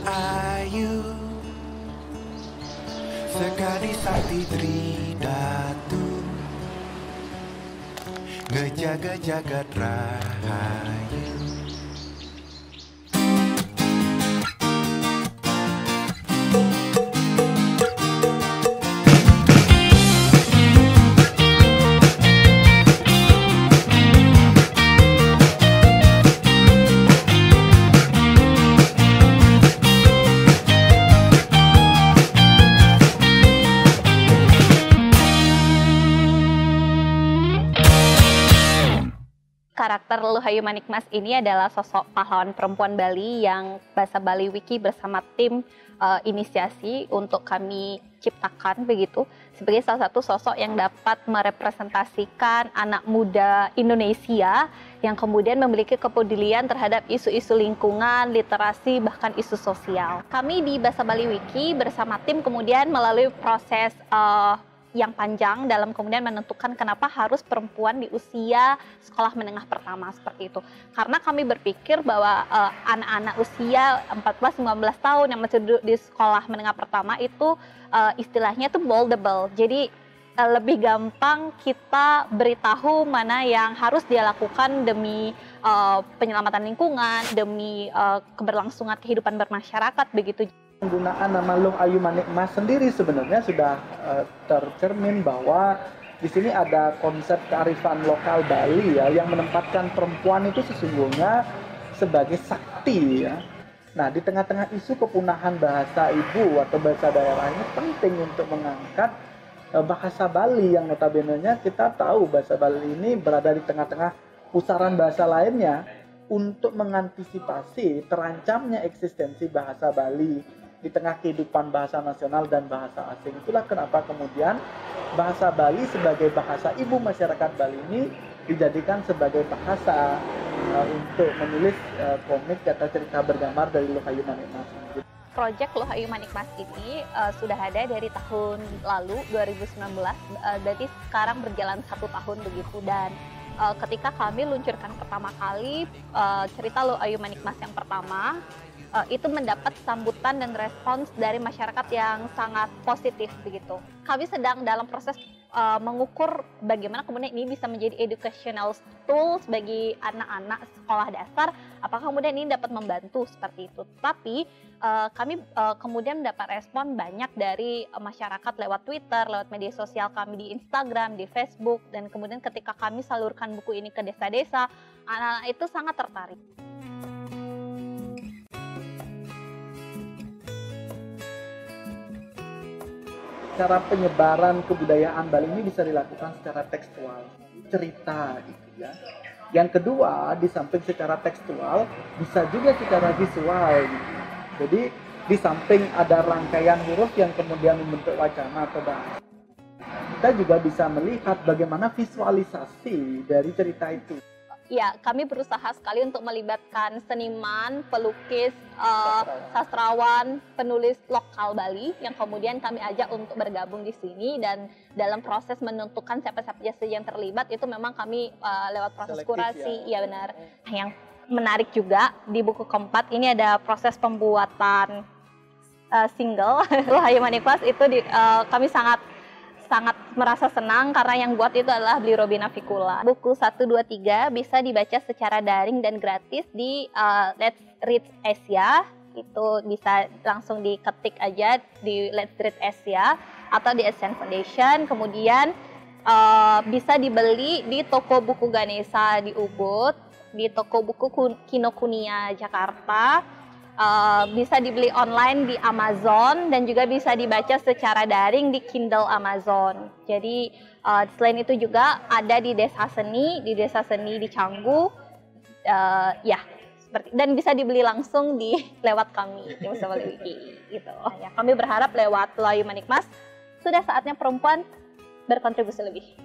ayu sekali sakti tridatu ngejaga jagat rahayu. Karakter Luhayu Manikmas ini adalah sosok pahlawan perempuan Bali yang Bahasa Bali Wiki bersama tim inisiasi untuk kami ciptakan begitu sebagai salah satu sosok yang dapat merepresentasikan anak muda Indonesia yang kemudian memiliki kepedulian terhadap isu-isu lingkungan, literasi, bahkan isu sosial. Kami di Bahasa Bali Wiki bersama tim kemudian melalui proses yang panjang dalam kemudian menentukan kenapa harus perempuan di usia sekolah menengah pertama seperti itu. Karena kami berpikir bahwa anak-anak usia 14-15 tahun yang masih duduk di sekolah menengah pertama itu istilahnya itu moldable. Jadi lebih gampang kita beritahu mana yang harus dia lakukan demi penyelamatan lingkungan, demi keberlangsungan kehidupan bermasyarakat begitu. Penggunaan nama Luhayu Manikmas sendiri sebenarnya sudah tercermin bahwa di sini ada konsep kearifan lokal Bali ya yang menempatkan perempuan itu sesungguhnya sebagai sakti ya. Nah, di tengah-tengah isu kepunahan bahasa ibu atau bahasa daerah ini penting untuk mengangkat bahasa Bali yang notabene-nya kita tahu bahasa Bali ini berada di tengah-tengah pusaran bahasa lainnya untuk mengantisipasi terancamnya eksistensi bahasa Bali di tengah kehidupan bahasa nasional dan bahasa asing. Itulah kenapa kemudian bahasa Bali sebagai bahasa ibu masyarakat Bali ini dijadikan sebagai bahasa untuk menulis komik atau cerita bergambar dari Luhayu Manikmas. Proyek Luhayu Manikmas ini sudah ada dari tahun lalu 2019, berarti sekarang berjalan 1 tahun begitu. Dan ketika kami luncurkan pertama kali cerita Luhayu Manikmas yang pertama, itu mendapat sambutan dan respons dari masyarakat yang sangat positif begitu. Kami sedang dalam proses mengukur bagaimana kemudian ini bisa menjadi educational tools bagi anak-anak sekolah dasar, apakah kemudian ini dapat membantu seperti itu. Tapi kami kemudian mendapat respon banyak dari masyarakat lewat Twitter, lewat media sosial kami di Instagram, di Facebook, dan kemudian ketika kami salurkan buku ini ke desa-desa, anak-anak itu sangat tertarik. Cara penyebaran kebudayaan Bali ini bisa dilakukan secara tekstual, cerita gitu ya. Yang kedua, di samping secara tekstual, bisa juga secara visual gitu. Jadi, di samping ada rangkaian huruf yang kemudian membentuk wacana atau bahasa, kita juga bisa melihat bagaimana visualisasi dari cerita itu. Ya, kami berusaha sekali untuk melibatkan seniman, pelukis, sastrawan, penulis lokal Bali yang kemudian kami ajak untuk bergabung di sini, dan dalam proses menentukan siapa saja yang terlibat itu memang kami lewat proses selektif, kurasi, ya benar. Yang menarik juga di buku keempat ini ada proses pembuatan single Luhayu Manikmas itu kami sangat merasa senang karena yang buat itu adalah Beli Robina Fikula. Buku 1, 2, 3 bisa dibaca secara daring dan gratis di Let's Read Asia. Itu bisa langsung diketik aja di Let's Read Asia atau di Asian Foundation. Kemudian bisa dibeli di toko buku Ganesha di Ubud, di toko buku Kinokuniya Jakarta. Bisa dibeli online di Amazon dan juga bisa dibaca secara daring di Kindle Amazon. Jadi selain itu juga ada di Desa Seni di Canggu, ya seperti, dan bisa dibeli langsung di lewat kami di Bahasa Bali Wiki gitu. Ya, kami berharap lewat Luhayu Manikmas sudah saatnya perempuan berkontribusi lebih.